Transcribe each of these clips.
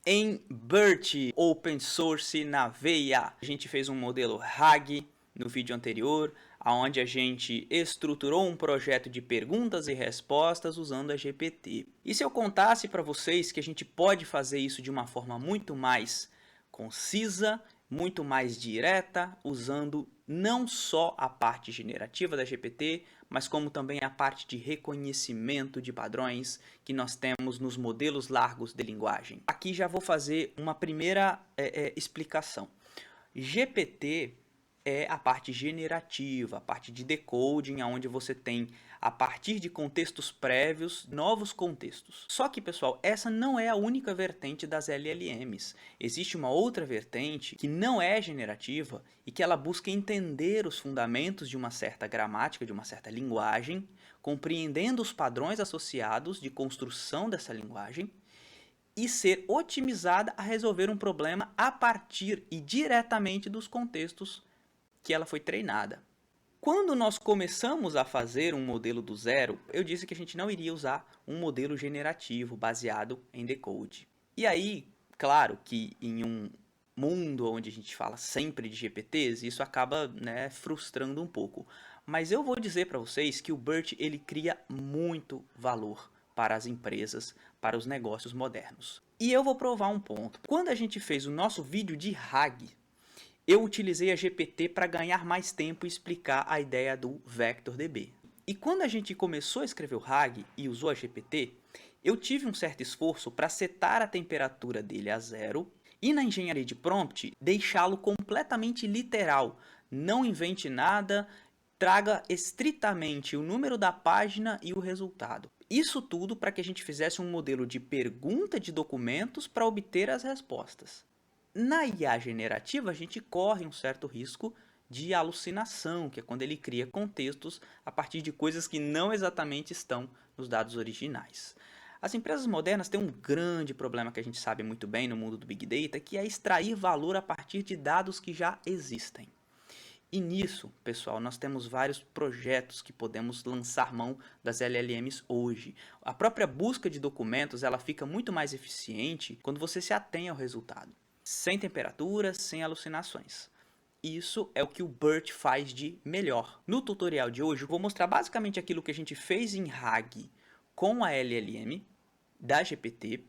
em BERT Open Source na veia. A gente fez um modelo RAG no vídeo anterior, onde a gente estruturou um projeto de perguntas e respostas usando a GPT. E se eu contasse para vocês que a gente pode fazer isso de uma forma muito mais concisa, muito mais direta, usando não só a parte generativa da GPT, mas como também a parte de reconhecimento de padrões que nós temos nos modelos largos de linguagem. Aqui já vou fazer uma primeira explicação. GPT é a parte generativa, a parte de decoding, onde você tem, a partir de contextos prévios, novos contextos. Só que, pessoal, essa não é a única vertente das LLMs. Existe uma outra vertente que não é generativa e que ela busca entender os fundamentos de uma certa gramática, de uma certa linguagem, compreendendo os padrões associados de construção dessa linguagem, e ser otimizada a resolver um problema a partir e diretamente dos contextos que ela foi treinada. Quando nós começamos a fazer um modelo do zero, eu disse que a gente não iria usar um modelo generativo baseado em decode. E aí, claro que em um mundo onde a gente fala sempre de GPTs, isso acaba frustrando um pouco. Mas eu vou dizer para vocês que o BERT ele cria muito valor para as empresas, para os negócios modernos. E eu vou provar um ponto. Quando a gente fez o nosso vídeo de RAG, eu utilizei a GPT para ganhar mais tempo e explicar a ideia do VectorDB. E quando a gente começou a escrever o RAG e usou a GPT, eu tive um certo esforço para setar a temperatura dele a 0 e na engenharia de prompt deixá-lo completamente literal. Não invente nada, traga estritamente o número da página e o resultado. Isso tudo para que a gente fizesse um modelo de pergunta de documentos para obter as respostas. Na IA generativa, a gente corre um certo risco de alucinação, que é quando ele cria contextos a partir de coisas que não exatamente estão nos dados originais. As empresas modernas têm um grande problema que a gente sabe muito bem no mundo do Big Data, que é extrair valor a partir de dados que já existem. E nisso, pessoal, nós temos vários projetos que podemos lançar mão das LLMs hoje. A própria busca de documentos ela fica muito mais eficiente quando você se atém ao resultado. Sem temperatura, sem alucinações. Isso é o que o BERT faz de melhor. No tutorial de hoje eu vou mostrar basicamente aquilo que a gente fez em RAG com a LLM da GPT.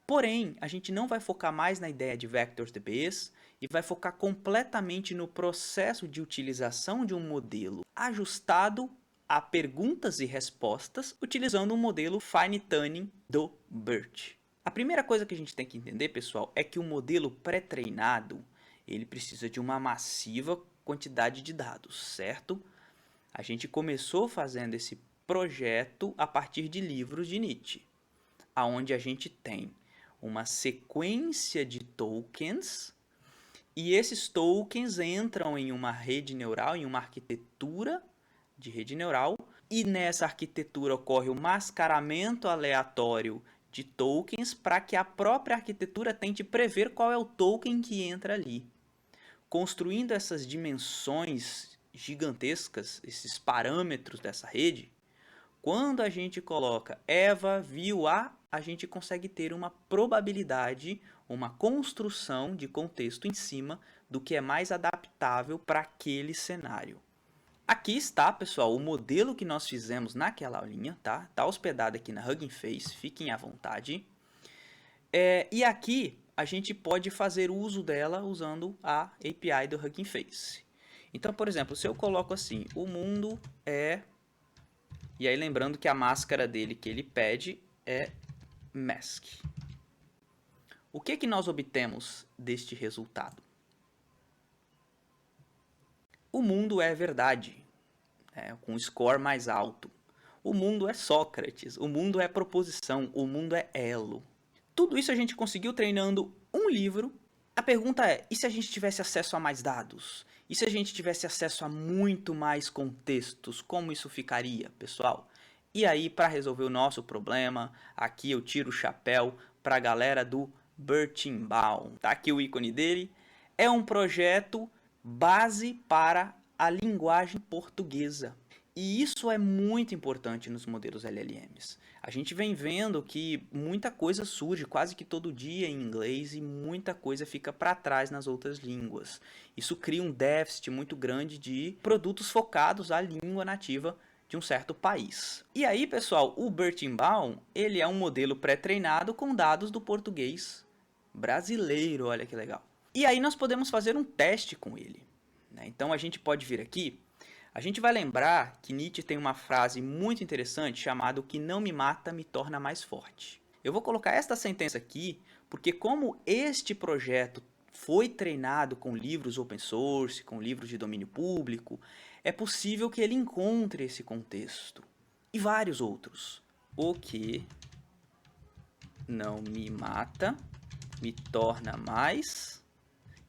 Porém, a gente não vai focar mais na ideia de VectorDBs e vai focar completamente no processo de utilização de um modelo ajustado a perguntas e respostas utilizando um modelo Fine Tuning do BERT. A primeira coisa que a gente tem que entender, pessoal, é que o modelo pré-treinado ele precisa de uma massiva quantidade de dados, certo? A gente começou fazendo esse projeto a partir de livros de Nietzsche, onde a gente tem uma sequência de tokens e esses tokens entram em uma rede neural, em uma arquitetura de rede neural, e nessa arquitetura ocorre o mascaramento aleatório de tokens para que a própria arquitetura tente prever qual é o token que entra ali. Construindo essas dimensões gigantescas, esses parâmetros dessa rede, quando a gente coloca Eva viu a gente consegue ter uma probabilidade, uma construção de contexto em cima do que é mais adaptável para aquele cenário. Aqui está, pessoal, o modelo que nós fizemos naquela aulinha, tá? Tá hospedado aqui na Hugging Face, fiquem à vontade. E aqui a gente pode fazer uso dela usando a API do Hugging Face. Então, por exemplo, se eu coloco assim, o mundo é... E aí lembrando que a máscara dele que ele pede é mask. O que nós obtemos deste resultado? O mundo é verdade, com um score mais alto. O mundo é Sócrates, o mundo é proposição, o mundo é elo. Tudo isso a gente conseguiu treinando um livro. A pergunta é, e se a gente tivesse acesso a mais dados? E se a gente tivesse acesso a muito mais contextos? Como isso ficaria, pessoal? E aí, para resolver o nosso problema, aqui eu tiro o chapéu para a galera do Birnbaum. Tá aqui o ícone dele. É um projeto base para a linguagem portuguesa. E isso é muito importante nos modelos LLMs. a gente vem vendo que muita coisa surge quase que todo dia em inglês e muita coisa fica para trás nas outras línguas. Isso cria um déficit muito grande de produtos focados à língua nativa de um certo país. E aí, pessoal, o Bertinbaum, ele é um modelo pré-treinado com dados do português brasileiro, olha que legal. E aí nós podemos fazer um teste com ele, né? Então a gente pode vir aqui. A gente vai lembrar que Nietzsche tem uma frase muito interessante chamada "O que não me mata me torna mais forte". Eu vou colocar esta sentença aqui porque como este projeto foi treinado com livros open source, com livros de domínio público, é possível que ele encontre esse contexto e vários outros. O que não me mata me torna mais...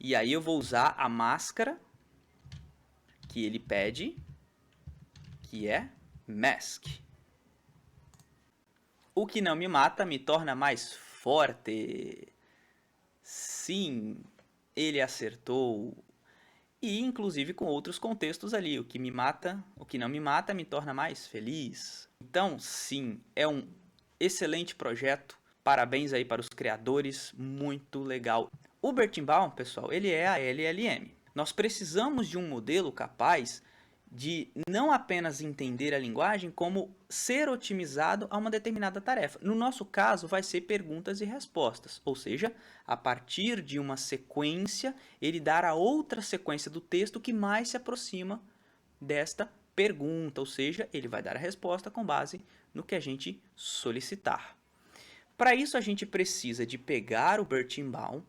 E aí eu vou usar a máscara que ele pede, que é mask. O que não me mata me torna mais forte. Sim, ele acertou. E inclusive com outros contextos ali. O que não me mata me torna mais feliz. Então, sim, é um excelente projeto. Parabéns aí para os criadores, muito legal. O Bertinbaum, pessoal, ele é a LLM. Nós precisamos de um modelo capaz de não apenas entender a linguagem, como ser otimizado a uma determinada tarefa. No nosso caso, vai ser perguntas e respostas, ou seja, a partir de uma sequência, ele dar a outra sequência do texto que mais se aproxima desta pergunta, ou seja, ele vai dar a resposta com base no que a gente solicitar. Para isso, a gente precisa de pegar o Bertinbaum,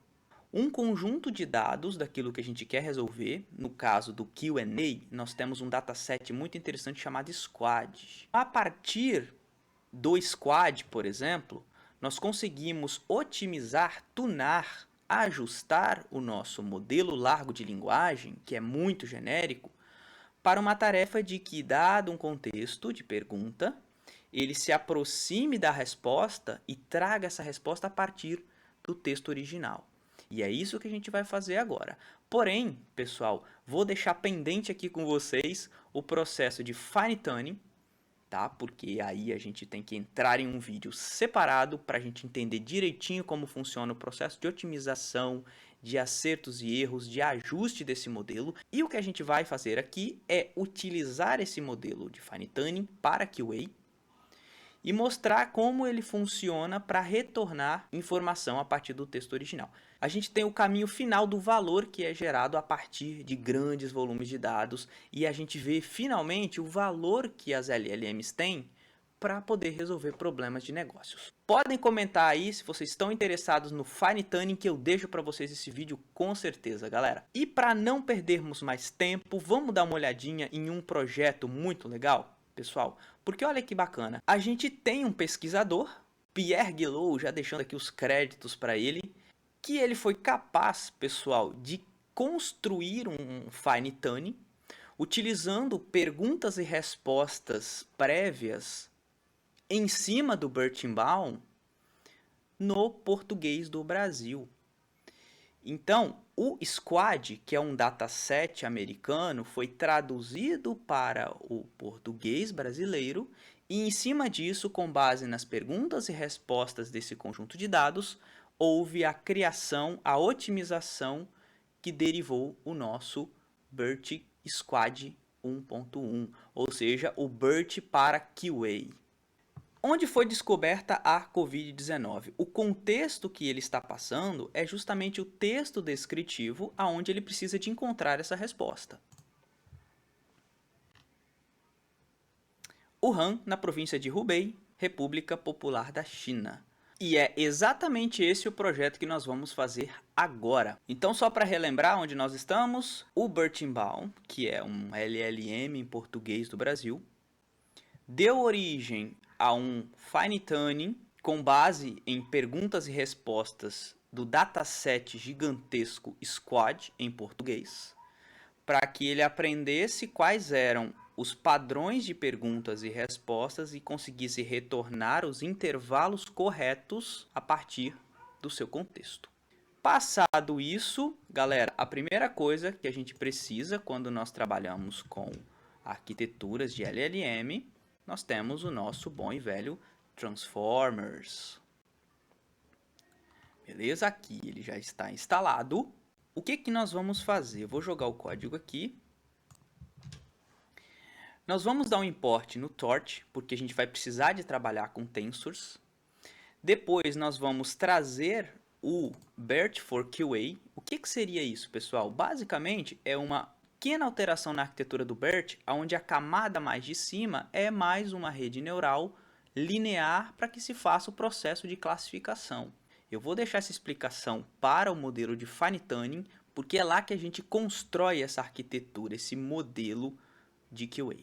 um conjunto de dados daquilo que a gente quer resolver. No caso do Q&A, nós temos um dataset muito interessante chamado Squad. A partir do Squad, por exemplo, nós conseguimos otimizar, tunar, ajustar o nosso modelo largo de linguagem, que é muito genérico, para uma tarefa de que, dado um contexto de pergunta, ele se aproxime da resposta e traga essa resposta a partir do texto original. E é isso que a gente vai fazer agora. Porém, pessoal, vou deixar pendente aqui com vocês o processo de fine tuning, tá? Porque aí a gente tem que entrar em um vídeo separado para a gente entender direitinho como funciona o processo de otimização, de acertos e erros, de ajuste desse modelo. E o que a gente vai fazer aqui é utilizar esse modelo de fine tuning para QA e mostrar como ele funciona para retornar informação a partir do texto original. A gente tem o caminho final do valor que é gerado a partir de grandes volumes de dados e a gente vê finalmente o valor que as LLMs têm para poder resolver problemas de negócios. Podem comentar aí se vocês estão interessados no fine tuning, que eu deixo para vocês esse vídeo com certeza, galera. E para não perdermos mais tempo, vamos dar uma olhadinha em um projeto muito legal, pessoal, porque olha que bacana. A gente tem um pesquisador, Pierre Guillot, já deixando aqui os créditos para ele, que ele foi capaz, pessoal, de construir um fine tuning utilizando perguntas e respostas prévias em cima do Bertinbaum no português do Brasil. Então, o Squad, que é um dataset americano, foi traduzido para o português brasileiro e, em cima disso, com base nas perguntas e respostas desse conjunto de dados, houve a criação, a otimização que derivou o nosso BERT Squad 1.1, ou seja, o BERT para QA. Onde foi descoberta a Covid-19? O contexto que ele está passando é justamente o texto descritivo aonde ele precisa de encontrar essa resposta. Wuhan, na província de Hubei, República Popular da China. E é exatamente esse o projeto que nós vamos fazer agora. Então, só para relembrar onde nós estamos, o Bertinbaum, que é um LLM em português do Brasil, deu origem a um fine tuning com base em perguntas e respostas do dataset gigantesco Squad em português, para que ele aprendesse quais eram os padrões de perguntas e respostas e conseguisse retornar os intervalos corretos a partir do seu contexto. Passado isso, galera, a primeira coisa que a gente precisa quando nós trabalhamos com arquiteturas de LLM, nós temos o nosso bom e velho Transformers. Beleza? Aqui ele já está instalado. O que nós vamos fazer? Eu vou jogar o código aqui. Nós vamos dar um import no torch, porque a gente vai precisar de trabalhar com tensors. Depois nós vamos trazer o BERT for QA. O que seria isso, pessoal? Basicamente é uma pequena alteração na arquitetura do BERT, onde a camada mais de cima é mais uma rede neural linear para que se faça o processo de classificação. Eu vou deixar essa explicação para o modelo de Fine Tuning, porque é lá que a gente constrói essa arquitetura, esse modelo de QA.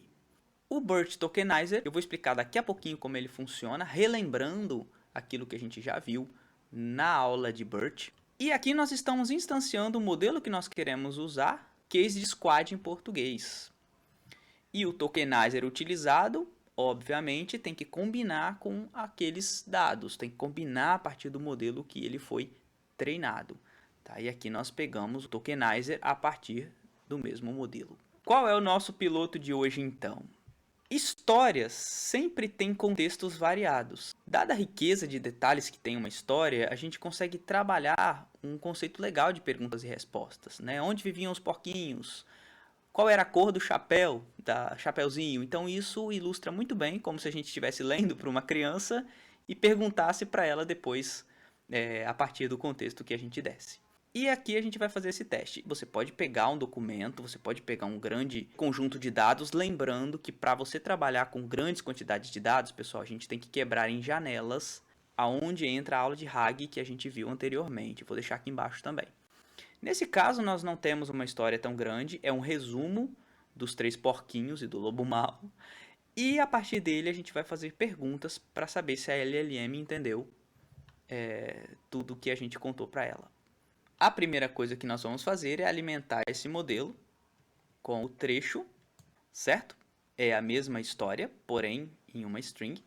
O BERT Tokenizer, eu vou explicar daqui a pouquinho como ele funciona, relembrando aquilo que a gente já viu na aula de BERT. E aqui nós estamos instanciando o modelo que nós queremos usar, case de squad em português. E o tokenizer utilizado, obviamente, tem que combinar com aqueles dados, tem que combinar a partir do modelo que ele foi treinado. Tá? E aqui nós pegamos o tokenizer a partir do mesmo modelo. Qual é o nosso piloto de hoje então? Histórias sempre têm contextos variados. Dada a riqueza de detalhes que tem uma história, a gente consegue trabalhar um conceito legal de perguntas e respostas, né? Onde viviam os porquinhos? Qual era a cor do chapéu, da chapeuzinho? Então isso ilustra muito bem, como se a gente estivesse lendo para uma criança e perguntasse para ela depois, a partir do contexto que a gente desse. E aqui a gente vai fazer esse teste. Você pode pegar um documento, você pode pegar um grande conjunto de dados, lembrando que para você trabalhar com grandes quantidades de dados, pessoal, a gente tem que quebrar em janelas, aonde entra a aula de RAG que a gente viu anteriormente. Vou deixar aqui embaixo também. Nesse caso, nós não temos uma história tão grande, é um resumo dos 3 porquinhos e do lobo mau. E a partir dele a gente vai fazer perguntas para saber se a LLM entendeu tudo que a gente contou para ela. A primeira coisa que nós vamos fazer é alimentar esse modelo com o trecho, certo? É a mesma história, porém em uma string.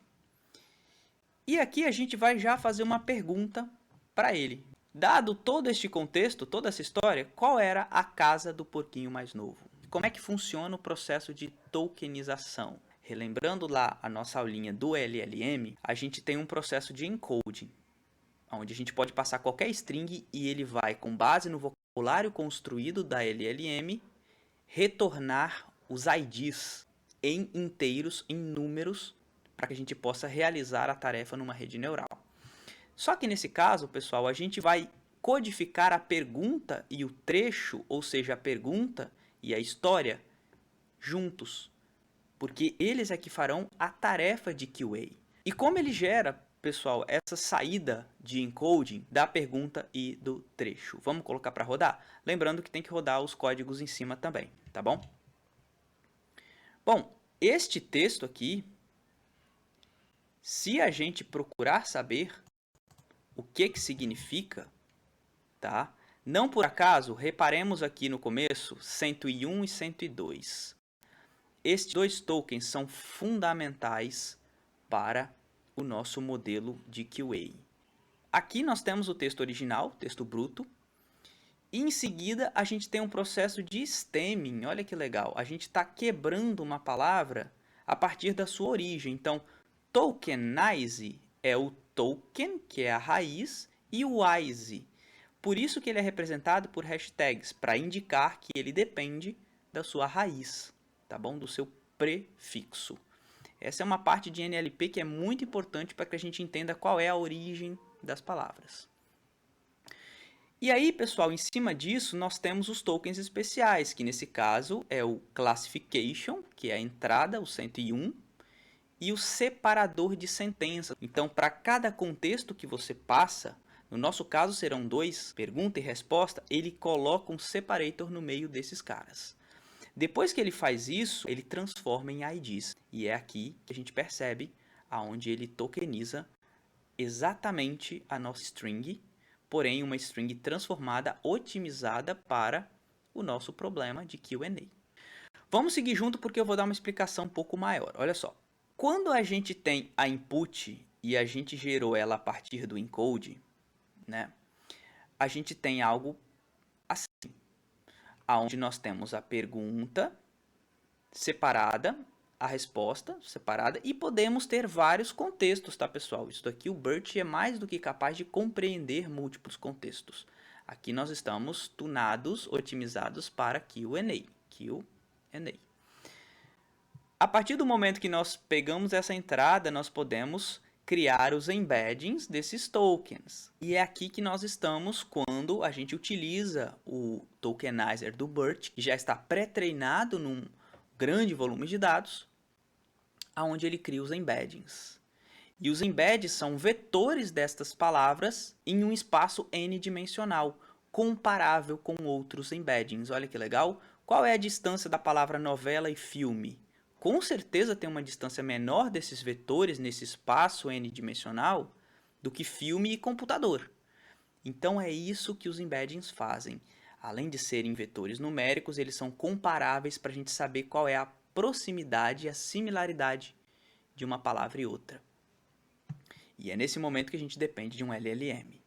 E aqui a gente vai já fazer uma pergunta para ele. Dado todo este contexto, toda essa história, qual era a casa do porquinho mais novo? Como é que funciona o processo de tokenização? Relembrando lá a nossa aulinha do LLM, a gente tem um processo de encoding, onde a gente pode passar qualquer string e ele vai, com base no vocabulário construído da LLM, retornar os IDs em inteiros, em números, para que a gente possa realizar a tarefa numa rede neural. Só que nesse caso, pessoal, a gente vai codificar a pergunta e o trecho, ou seja, a pergunta e a história, juntos, porque eles é que farão a tarefa de QA. E como ele gera, pessoal, essa saída de encoding da pergunta e do trecho? Vamos colocar para rodar? Lembrando que tem que rodar os códigos em cima também, tá bom? Bom, este texto aqui, se a gente procurar saber o que significa, tá? Não por acaso, reparemos aqui no começo, 101 e 102. Estes 2 tokens são fundamentais para o nosso modelo de QA. Aqui nós temos o texto original, texto bruto, e em seguida a gente tem um processo de stemming. Olha que legal, a gente está quebrando uma palavra a partir da sua origem. Então, tokenize é o token, que é a raiz, e o wise. Por isso que ele é representado por hashtags, para indicar que ele depende da sua raiz, tá bom? Do seu prefixo. Essa é uma parte de NLP que é muito importante para que a gente entenda qual é a origem das palavras. E aí, pessoal, em cima disso, nós temos os tokens especiais, que nesse caso é o classification, que é a entrada, o 101, e o separador de sentença. Então, para cada contexto que você passa, no nosso caso serão 2, pergunta e resposta, ele coloca um separator no meio desses caras. Depois que ele faz isso, ele transforma em IDs. E é aqui que a gente percebe aonde ele tokeniza exatamente a nossa string, porém uma string transformada, otimizada para o nosso problema de Q&A. Vamos seguir junto porque eu vou dar uma explicação um pouco maior. Olha só, quando a gente tem a input e a gente gerou ela a partir do encode, né, a gente tem algo assim, onde nós temos a pergunta separada a resposta separada e podemos ter vários contextos, tá, pessoal? Isso daqui o BERT é mais do que capaz de compreender múltiplos contextos. Aqui nós estamos tunados, otimizados para Q&A. A partir do momento que nós pegamos essa entrada, nós podemos criar os embeddings desses tokens. E é aqui que nós estamos quando a gente utiliza o tokenizer do BERT, que já está pré-treinado num grande volume de dados, onde ele cria os embeddings. E os embeddings são vetores destas palavras em um espaço n-dimensional, comparável com outros embeddings. Olha que legal! Qual é a distância da palavra novela e filme? Com certeza tem uma distância menor desses vetores nesse espaço n-dimensional do que filme e computador. Então é isso que os embeddings fazem. Além de serem vetores numéricos, eles são comparáveis para a gente saber qual é a proximidade e a similaridade de uma palavra e outra. E é nesse momento que a gente depende de um LLM.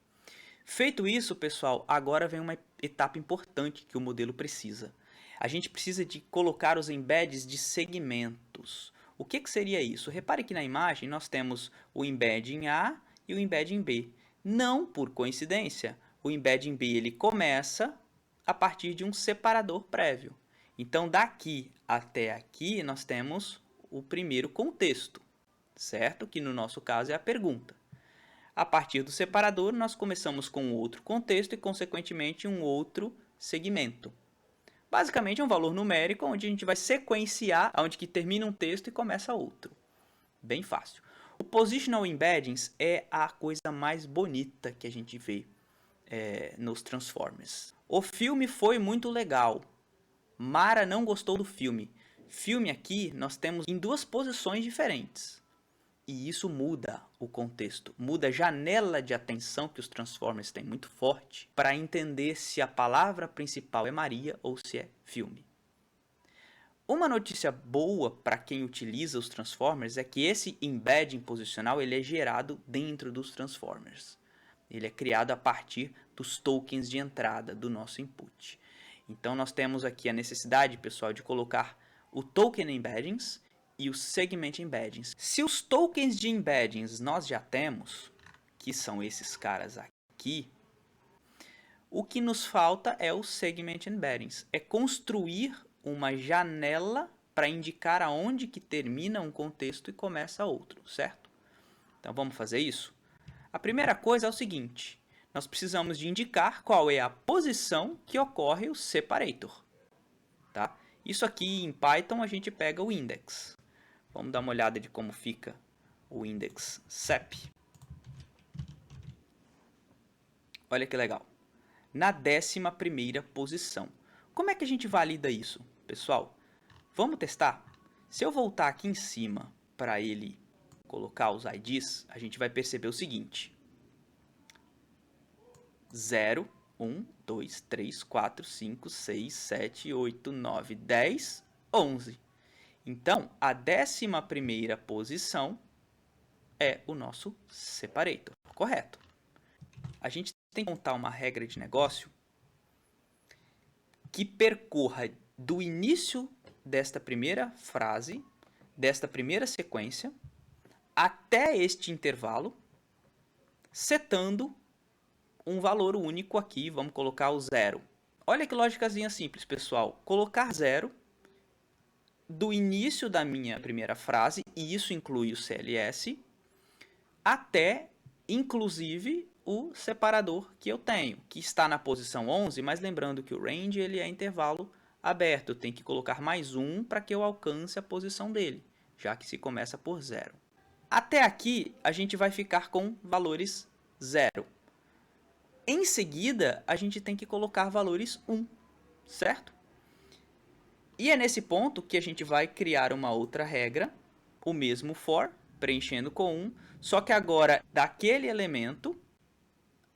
Feito isso, pessoal, agora vem uma etapa importante que o modelo precisa. A gente precisa de colocar os embeds de segmentos. O que seria isso? Repare que na imagem nós temos o embedding A e o embedding B. Não por coincidência, o embedding B ele começa a partir de um separador prévio. Então, daqui até aqui, nós temos o primeiro contexto, certo? Que no nosso caso é a pergunta. A partir do separador, nós começamos com outro contexto e, consequentemente, um outro segmento. Basicamente, é um valor numérico onde a gente vai sequenciar onde que termina um texto e começa outro. Bem fácil. O Positional Embeddings é a coisa mais bonita que a gente vê nos Transformers. O filme foi muito legal. Mara não gostou do filme. Filme aqui nós temos em duas posições diferentes. E isso muda o contexto, muda a janela de atenção que os Transformers têm muito forte para entender se a palavra principal é Maria ou se é filme. Uma notícia boa para quem utiliza os Transformers é que esse embedding posicional ele é gerado dentro dos Transformers. Ele é criado a partir dos tokens de entrada do nosso input. Então nós temos aqui a necessidade, pessoal, de colocar o token embeddings e os segment embeddings. Se os tokens de embeddings nós já temos, que são esses caras aqui, o que nos falta é o segment embeddings. É construir uma janela para indicar aonde que termina um contexto e começa outro, certo? Então vamos fazer isso? A primeira coisa é o seguinte, nós precisamos de indicar qual é a posição que ocorre o separator. Tá? Isso aqui em Python a gente pega o index. Vamos dar uma olhada de como fica o index sep. Olha que legal. Na 11ª posição. Como é que a gente valida isso, pessoal? Vamos testar? Se eu voltar aqui em cima para ele colocar os IDs, a gente vai perceber o seguinte. 0, 1, 2, 3, 4, 5, 6, 7, 8, 9, 10, 11. Então, a 11ª posição é o nosso separator, correto? A gente tem que montar uma regra de negócio que percorra do início desta primeira frase, desta primeira sequência, até este intervalo, setando um valor único aqui, vamos colocar o 0. Olha que lógicazinha simples, pessoal. Colocar 0 do início da minha primeira frase, e isso inclui o CLS, até, inclusive, o separador que eu tenho, que está na posição 11, mas lembrando que o range ele é intervalo aberto, eu tenho que colocar mais um para que eu alcance a posição dele, já que se começa por 0. Até aqui, a gente vai ficar com valores 0. Em seguida, a gente tem que colocar valores 1, certo? E é nesse ponto que a gente vai criar uma outra regra, o mesmo for, preenchendo com 1, só que agora daquele elemento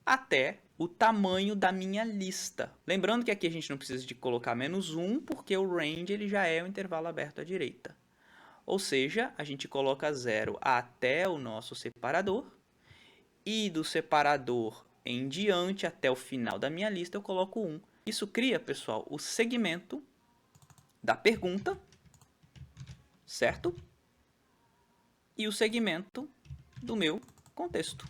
até o tamanho da minha lista. Lembrando que aqui a gente não precisa de colocar menos 1, porque o range ele já é o intervalo aberto à direita. Ou seja, a gente coloca 0 até o nosso separador, e do separador em diante até o final da minha lista eu coloco 1. Isso cria, pessoal, o segmento da pergunta certo? E o segmento do meu contexto.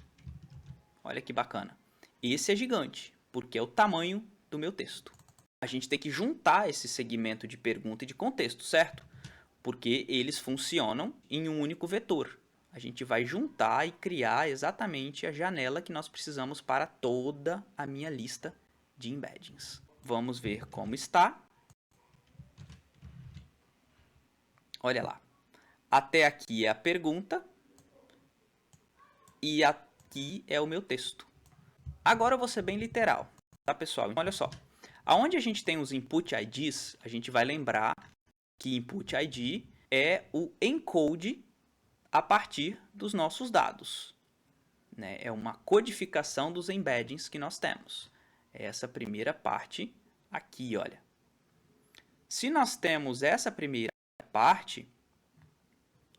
Olha que bacana. Esse é gigante, porque é o tamanho do meu texto. A gente tem que juntar esse segmento de pergunta e de contexto, certo? Porque eles funcionam em um único vetor. A gente vai juntar e criar exatamente a janela que nós precisamos para toda a minha lista de embeddings. Vamos ver como está. Olha lá. Até aqui é a pergunta e aqui é o meu texto. Agora eu vou ser bem literal, tá, pessoal? Olha só. Aonde a gente tem os input IDs, a gente vai lembrar que input ID é o encode a partir dos nossos dados. Né? É uma codificação dos embeddings que nós temos. É essa primeira parte aqui, olha. Se nós temos essa primeira parte,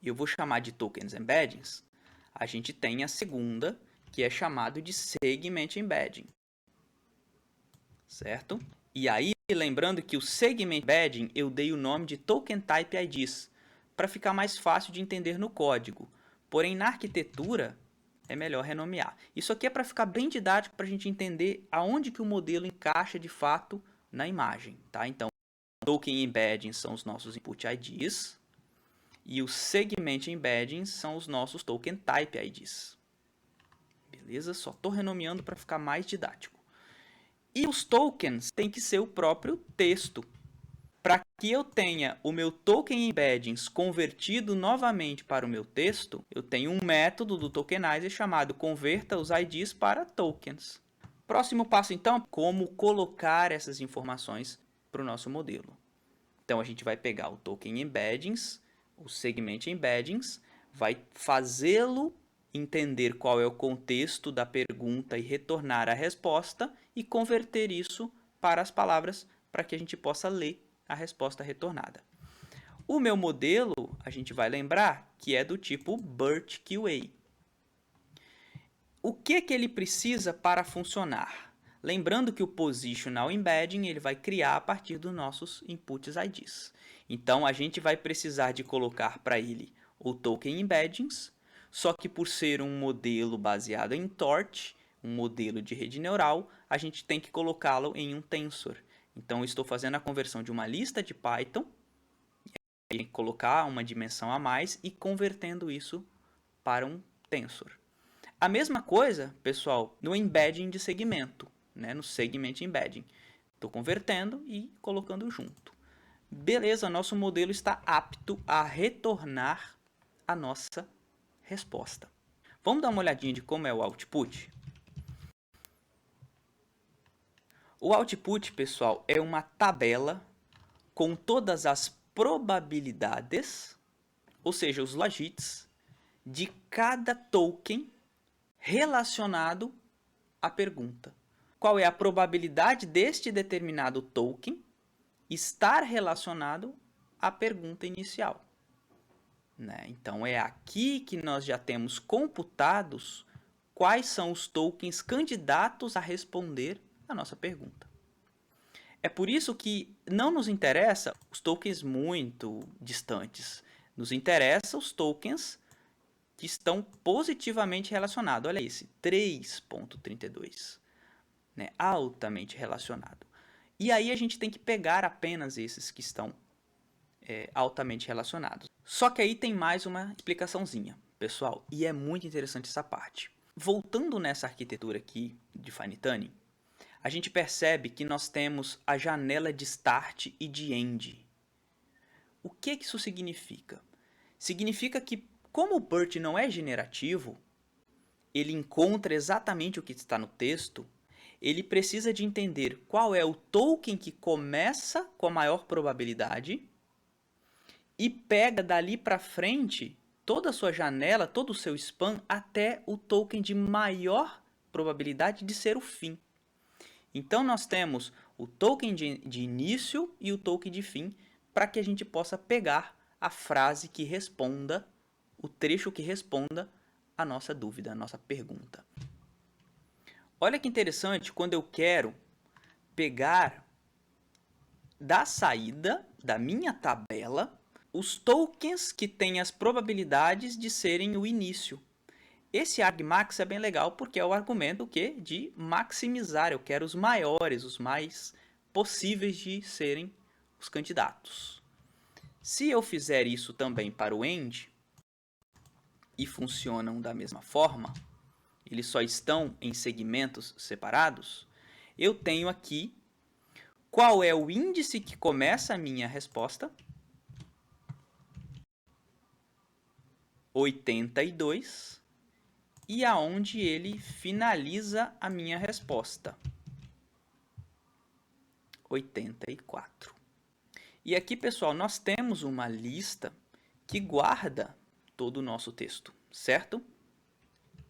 eu vou chamar de tokens embeddings, a gente tem a segunda, que é chamado de segment embedding. Certo? E aí, lembrando que o segment embedding eu dei o nome de token type IDs, para ficar mais fácil de entender no código. Porém, na arquitetura, é melhor renomear. Isso aqui é para ficar bem didático para a gente entender aonde que o modelo encaixa de fato na imagem. Tá? Então, token embedding são os nossos input IDs e o segment embedding são os nossos token type IDs. Beleza? Só estou renomeando para ficar mais didático. E os tokens têm que ser o próprio texto. Para que eu tenha o meu token embeddings convertido novamente para o meu texto, eu tenho um método do tokenizer chamado converta os IDs para tokens. Próximo passo, então, como colocar essas informações para o nosso modelo. Então, a gente vai pegar o token embeddings, o segment embeddings, vai fazê-lo entender qual é o contexto da pergunta e retornar a resposta e converter isso para as palavras para que a gente possa ler a resposta retornada. O meu modelo, a gente vai lembrar que é do tipo BERT-QA. O que ele precisa para funcionar? Lembrando que o Positional Embedding ele vai criar a partir dos nossos inputs IDs. Então, a gente vai precisar de colocar para ele o Token Embeddings, só que por ser um modelo baseado em Torch, um modelo de rede neural, a gente tem que colocá-lo em um tensor. Então, eu estou fazendo a conversão de uma lista de Python, e colocar uma dimensão a mais e convertendo isso para um tensor. A mesma coisa, pessoal, no embedding de segmento, né? No segment embedding. Estou convertendo e colocando junto. Beleza, nosso modelo está apto a retornar a nossa resposta. Vamos dar uma olhadinha de como é o output? O output, pessoal, é uma tabela com todas as probabilidades, ou seja, os logits, de cada token relacionado à pergunta. Qual é a probabilidade deste determinado token estar relacionado à pergunta inicial? Né? Então, é aqui que nós já temos computados quais são os tokens candidatos a responder a nossa pergunta. É por isso que não nos interessa os tokens muito distantes. Nos interessa os tokens que estão positivamente relacionados. Olha esse, 3.32. Né? Altamente relacionado. E aí a gente tem que pegar apenas esses que estão altamente relacionados. Só que aí tem mais uma explicaçãozinha, pessoal. E é muito interessante essa parte. Voltando nessa arquitetura aqui de Fine Tuning, a gente percebe que nós temos a janela de start e de end. O que isso significa? Significa que, como o BERT não é generativo, ele encontra exatamente o que está no texto, ele precisa de entender qual é o token que começa com a maior probabilidade e pega dali para frente toda a sua janela, todo o seu span, até o token de maior probabilidade de ser o fim. Então, nós temos o token de início e o token de fim para que a gente possa pegar a frase que responda, o trecho que responda a nossa dúvida, a nossa pergunta. Olha que interessante quando eu quero pegar da saída da minha tabela os tokens que têm as probabilidades de serem o início. Esse argmax é bem legal porque é o argumento de maximizar. Eu quero os maiores, os mais possíveis de serem os candidatos. Se eu fizer isso também para o end, e funcionam da mesma forma, eles só estão em segmentos separados, eu tenho aqui qual é o índice que começa a minha resposta, 82, e aonde ele finaliza a minha resposta, 84. E aqui, pessoal, nós temos uma lista que guarda todo o nosso texto, certo?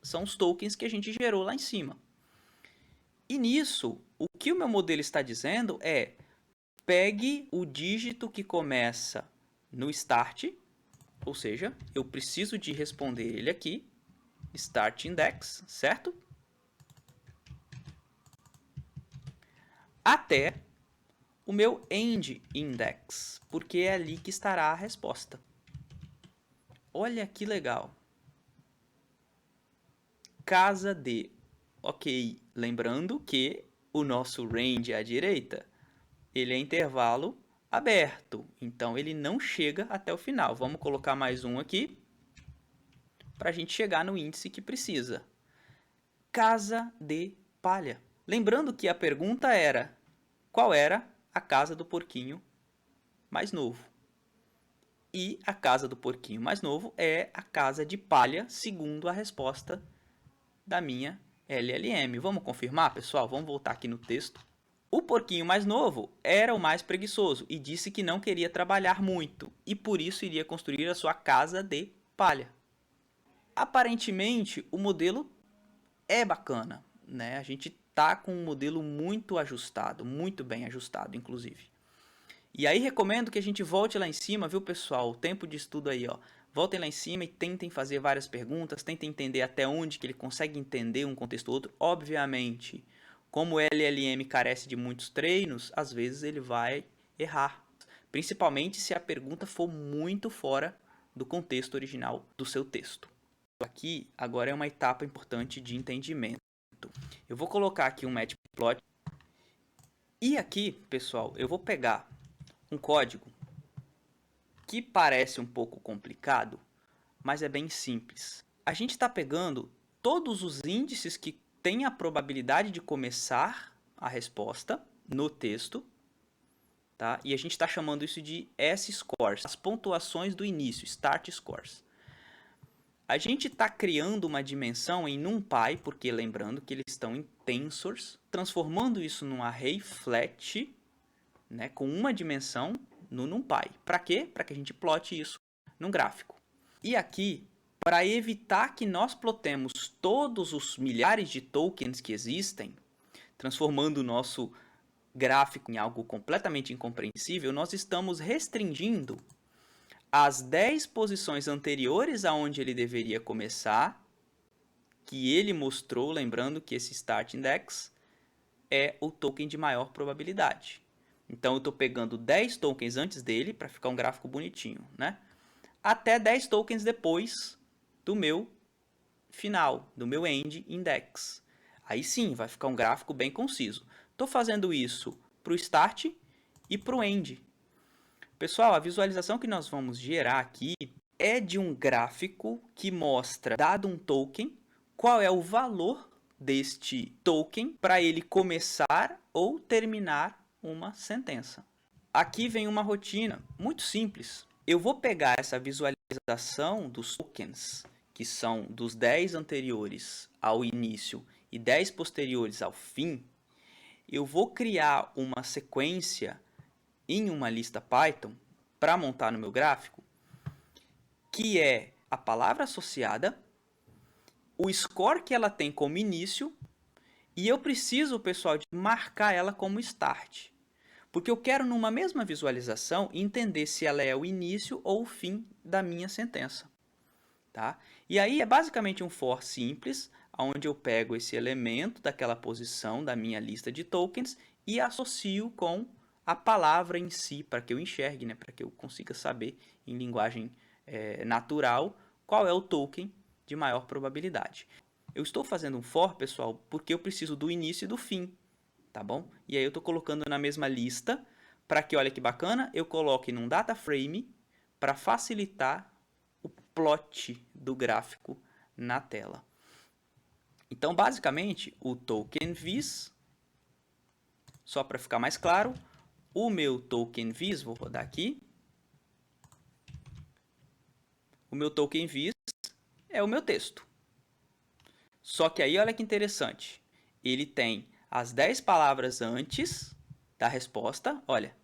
São os tokens que a gente gerou lá em cima. E nisso, o que o meu modelo está dizendo é: pegue o dígito que começa no start, ou seja, eu preciso de responder ele aqui, start index, certo? Até o meu end index, porque é ali que estará a resposta. Olha que legal. Casa de. Ok, lembrando que o nosso range à direita, ele é intervalo aberto, então ele não chega até o final. Vamos colocar mais um aqui, para a gente chegar no índice que precisa. Casa de palha. Lembrando que a pergunta era, qual era a casa do porquinho mais novo? E a casa do porquinho mais novo é a casa de palha, segundo a resposta da minha LLM. Vamos confirmar, pessoal? Vamos voltar aqui no texto. O porquinho mais novo era o mais preguiçoso e disse que não queria trabalhar muito e por isso iria construir a sua casa de palha. Aparentemente, o modelo é bacana, né? A gente tá com um modelo muito ajustado, muito bem ajustado, inclusive. E aí recomendo que a gente volte lá em cima, viu, pessoal? O tempo de estudo aí, ó. Voltem lá em cima e tentem fazer várias perguntas, tentem entender até onde que ele consegue entender um contexto ou outro. Obviamente, como o LLM carece de muitos treinos, às vezes ele vai errar. Principalmente se a pergunta for muito fora do contexto original do seu texto. Aqui, agora é uma etapa importante de entendimento. Eu vou colocar aqui um matplotlib. E aqui, pessoal, eu vou pegar um código que parece um pouco complicado, mas é bem simples. A gente está pegando todos os índices que têm a probabilidade de começar a resposta no texto, tá? E a gente está chamando isso de S-scores, as pontuações do início, start scores. A gente está criando uma dimensão em NumPy, porque lembrando que eles estão em tensors, transformando isso num array flat, né, com uma dimensão no NumPy. Para quê? Para que a gente plote isso num gráfico. E aqui, para evitar que nós plotemos todos os milhares de tokens que existem, transformando o nosso gráfico em algo completamente incompreensível, nós estamos restringindo as 10 posições anteriores aonde ele deveria começar, que ele mostrou, lembrando que esse start index é o token de maior probabilidade. Então eu estou pegando 10 tokens antes dele, para ficar um gráfico bonitinho, né? Até 10 tokens depois do meu final, do meu end index. Aí sim, vai ficar um gráfico bem conciso. Estou fazendo isso para o start e para o end. Pessoal, a visualização que nós vamos gerar aqui é de um gráfico que mostra, dado um token, qual é o valor deste token para ele começar ou terminar uma sentença. Aqui vem uma rotina muito simples. Eu vou pegar essa visualização dos tokens, que são dos 10 anteriores ao início e 10 posteriores ao fim. Eu vou criar uma sequência em uma lista Python para montar no meu gráfico, que é a palavra associada, o score que ela tem como início, e eu preciso, pessoal, de marcar ela como start. Porque eu quero, numa mesma visualização, entender se ela é o início ou o fim da minha sentença. Tá? E aí é basicamente um for simples, onde eu pego esse elemento daquela posição da minha lista de tokens e associo com a palavra em si, para que eu enxergue, né? Para que eu consiga saber em linguagem natural qual é o token de maior probabilidade. Eu estou fazendo um for, pessoal, porque eu preciso do início e do fim, tá bom? E aí eu estou colocando na mesma lista para que, olha que bacana, eu coloque num data frame para facilitar o plot do gráfico na tela. Então, basicamente, o token vis, só para ficar mais claro, o meu token vis, vou rodar aqui, o meu token vis é o meu texto. Só que aí, olha que interessante, ele tem as 10 palavras antes da resposta, olha,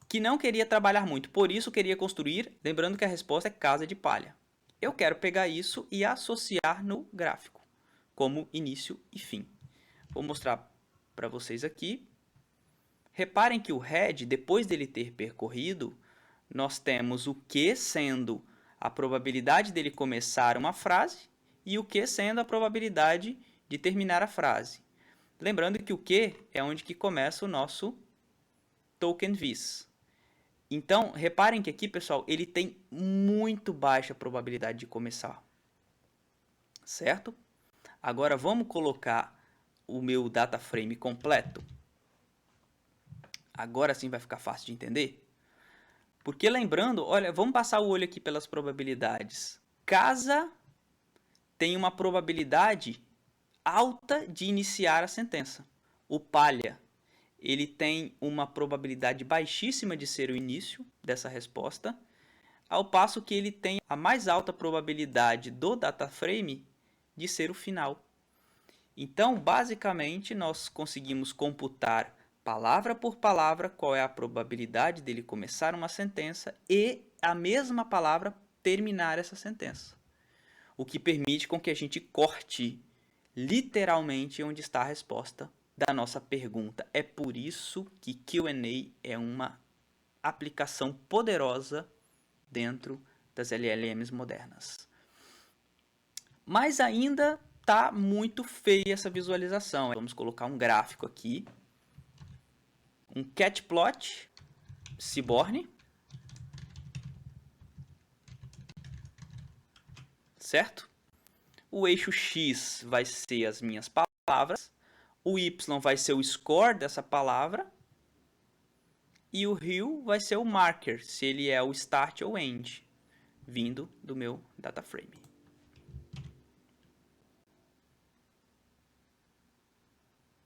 que não queria trabalhar muito, por isso queria construir, lembrando que a resposta é casa de palha. Eu quero pegar isso e associar no gráfico, como início e fim. Vou mostrar para vocês aqui. Reparem que o head, depois dele ter percorrido, nós temos o que sendo a probabilidade dele começar uma frase e o que sendo a probabilidade de terminar a frase. Lembrando que o que é onde que começa o nosso token vis. Então, reparem que aqui, pessoal, ele tem muito baixa probabilidade de começar. Certo? Agora, vamos colocar o meu data frame completo. Agora sim vai ficar fácil de entender. Porque lembrando, olha, vamos passar o olho aqui pelas probabilidades. Casa tem uma probabilidade alta de iniciar a sentença. O palha, ele tem uma probabilidade baixíssima de ser o início dessa resposta, ao passo que ele tem a mais alta probabilidade do data frame de ser o final. Então, basicamente, nós conseguimos computar palavra por palavra qual é a probabilidade dele começar uma sentença e a mesma palavra terminar essa sentença. O que permite com que a gente corte literalmente onde está a resposta da nossa pergunta. É por isso que Q&A é uma aplicação poderosa dentro das LLMs modernas. Mas ainda está muito feia essa visualização. Vamos colocar um gráfico aqui. Um catplot, Seaborn, certo? O eixo X vai ser as minhas palavras, o Y vai ser o score dessa palavra e o Rio vai ser o marker, se ele é o start ou end, vindo do meu data frame.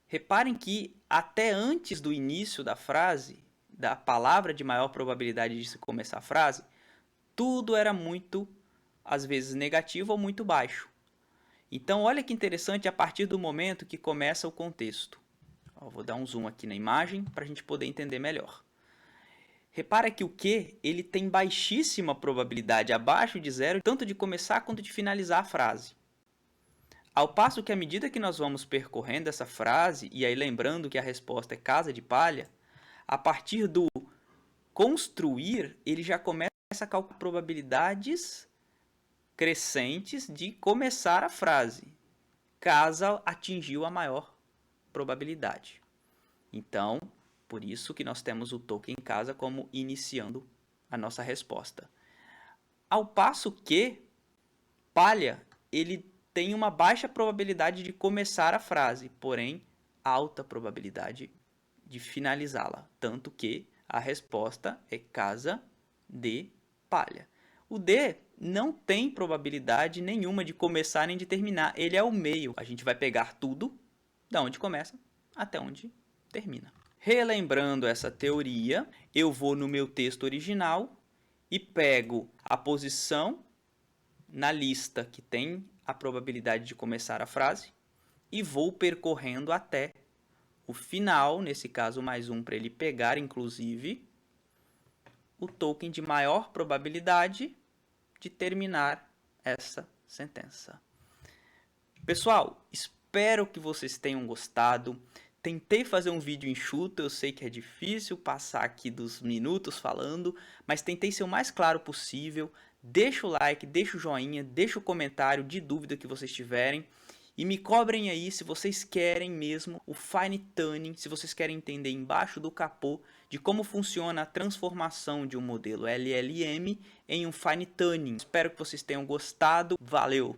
Reparem que até antes do início da frase, da palavra de maior probabilidade de se começar a frase, tudo era muito, às vezes, negativo ou muito baixo. Então, olha que interessante a partir do momento que começa o contexto. Vou dar um zoom aqui na imagem para a gente poder entender melhor. Repara que o que ele tem baixíssima probabilidade, abaixo de zero, tanto de começar quanto de finalizar a frase. Ao passo que à medida que nós vamos percorrendo essa frase, e aí lembrando que a resposta é casa de palha, a partir do construir, ele já começa a calcular probabilidades crescentes de começar a frase, caso atingiu a maior probabilidade. Então, por isso que nós temos o token casa como iniciando a nossa resposta. Ao passo que palha, ele tem uma baixa probabilidade de começar a frase, porém alta probabilidade de finalizá-la, tanto que a resposta é casa de palha. O D não tem probabilidade nenhuma de começar nem de terminar, ele é o meio. A gente vai pegar tudo, da onde começa até onde termina. Relembrando essa teoria, eu vou no meu texto original e pego a posição na lista que tem a probabilidade de começar a frase e vou percorrendo até o final, nesse caso mais um para ele pegar, inclusive, o token de maior probabilidade de terminar essa sentença. Pessoal, espero que vocês tenham gostado. Tentei fazer um vídeo enxuto, eu sei que é difícil passar aqui dos minutos falando, mas tentei ser o mais claro possível. Deixa o like, deixa o joinha, deixa o comentário de dúvida que vocês tiverem. E me cobrem aí se vocês querem mesmo o Fine Tuning, se vocês querem entender embaixo do capô de como funciona a transformação de um modelo LLM em um Fine Tuning. Espero que vocês tenham gostado. Valeu!